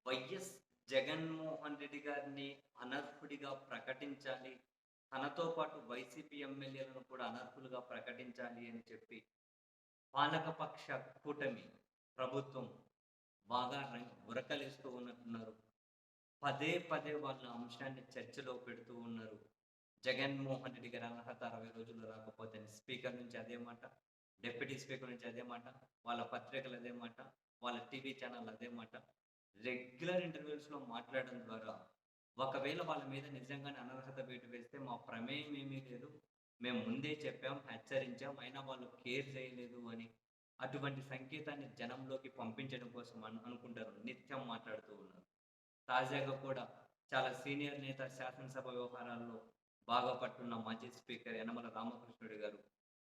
YS Jaganmohan Reddy గారిని అనర్హుడిగా ప్రకటించాలి. తనతో పాటు వైసీపీ ఎమ్మెల్యేలను కూడా అనర్హులుగా ప్రకటించాలి అని చెప్పి పాలకపక్ష కూటమి ప్రభుత్వం బాగా ఉరకలేస్తూ ఉన్నట్టున్నారు. పదే పదే వాళ్ళ అంశాన్ని చర్చలో పెడుతూ ఉన్నారు. జగన్మోహన్ రెడ్డి గారి అర్హత 60 రోజుల్లో రాకపోతే స్పీకర్ నుంచి అదే మాట, డిప్యూటీ స్పీకర్ నుంచి అదే మాట, వాళ్ళ పత్రికలు అదే మాట, వాళ్ళ టీవీ ఛానల్ అదే మాట. రెగ్యులర్ ఇంటర్వ్యూస్‌లో మాట్లాడడం ద్వారా ఒకవేళ వాళ్ళ మీద నిజంగానే అనర్హత వేటు వేస్తే మా ప్రమేయం ఏమీ లేదు. మేము ముందే చెప్పాం, హెచ్చరించాం. అయినా వాళ్ళు కేర్ చేయలేదు అని అటువంటి సంకేతాన్ని జనంలోకి పంపించడం కోసం అనుకుంటారు. నిత్యం మాట్లాడుతూ ఉన్నారు. తాజాగా కూడా చాలా సీనియర్ నేత శాసనసభ వ్యవహారాల్లో బాగా పట్టున్న మాజీ స్పీకర్ యనమల రామకృష్ణుడు గారు,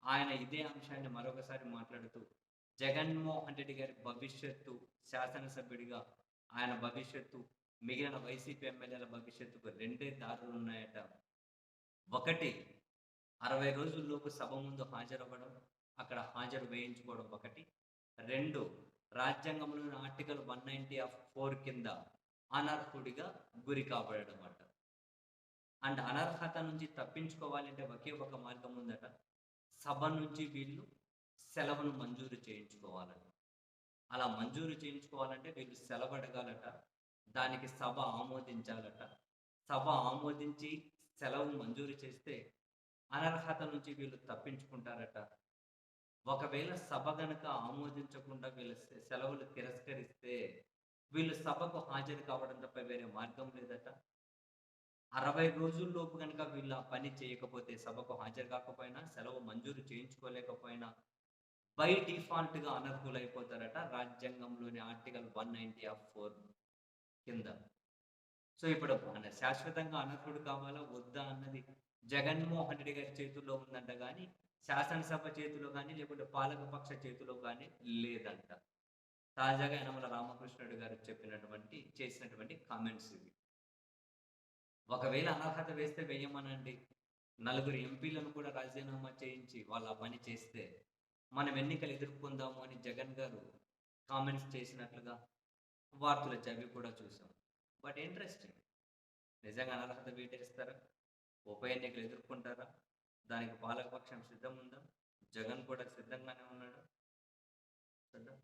ఆయన ఇదే అంశాన్ని మరొకసారి మాట్లాడుతూ, జగన్మోహన్ రెడ్డి గారి భవిష్యత్తు శాసనసభ్యుడిగా ఆయన భవిష్యత్తు, మిగిలిన వైసీపీ ఎమ్మెల్యేల భవిష్యత్తుకు రెండే దారులున్నాయట. ఒకటి 60 రోజుల్లోపు సభ ముందు హాజరవ్వడం, అక్కడ హాజరు వేయించుకోవడం ఒకటి. 2 రాజ్యాంగంలోని ఆర్టికల్ 190(4) కింద అనర్హుడిగా గురి కాబడడం అట. అండ్ అనర్హత నుంచి తప్పించుకోవాలంటే ఒకే ఒక మార్గం ఉందట. సభ నుంచి వీళ్ళు సెలవును మంజూరు చేయించుకోవాలట. అలా మంజూరు చేయించుకోవాలంటే వీళ్ళు సెలవడగాలట. దానికి సభ ఆమోదించాలట. సభ ఆమోదించి సెలవు మంజూరు చేస్తే అనర్హత నుంచి వీళ్ళు తప్పించుకుంటారట. ఒకవేళ సభ గనక ఆమోదించకుండా వీళ్ళ సెలవులు తిరస్కరిస్తే వీళ్ళు సభకు హాజరు కావడం తప్ప వేరే మార్గం లేదట. 60 రోజుల్లోపు గనక వీళ్ళు ఆ పని చేయకపోతే సభకు హాజరు కాకపోయినా, సెలవు మంజూరు చేయించుకోలేకపోయినా బై డిఫాల్ట్‌గా అనర్హులైపోతారట. రాజ్యాంగంలోని ఆర్టికల్ 190(4) కింద. సో, ఇప్పుడు శాశ్వతంగా అనర్హుడు కావాలా? వద్దా? అన్నది జగన్మోహన్ రెడ్డి గారి చేతుల్లో ఉందంట గానీ, శాసనసభ చేతిలో గానీ, లేకుంటే పాలకపక్ష చేతిలో గానీ లేదంట. తాజాగా యనమల రామకృష్ణుడు గారు చేసినటువంటి కామెంట్స్ ఇవి. ఒకవేళ అనర్హత వేస్తే వేయమనండి. నలుగురు ఎంపీలను కూడా రాజీనామా చేయించి వాళ్ళు ఆ పని చేస్తే, మనం ఎన్నికలు ఎదుర్కొందాము అని జగన్ గారు కామెంట్స్ చేసినట్లుగా వార్తలొచ్చాయి. అవి కూడా చూసాం. But interesting. నిజంగా అనర్హత వేటేస్తారా? ఉప ఎన్నికలు ఎదుర్కొంటారా? దానికి పాలకపక్షం సిద్ధముందా? జగన్ కూడా సిద్ధంగానే ఉన్నాడా? చూద్దాం.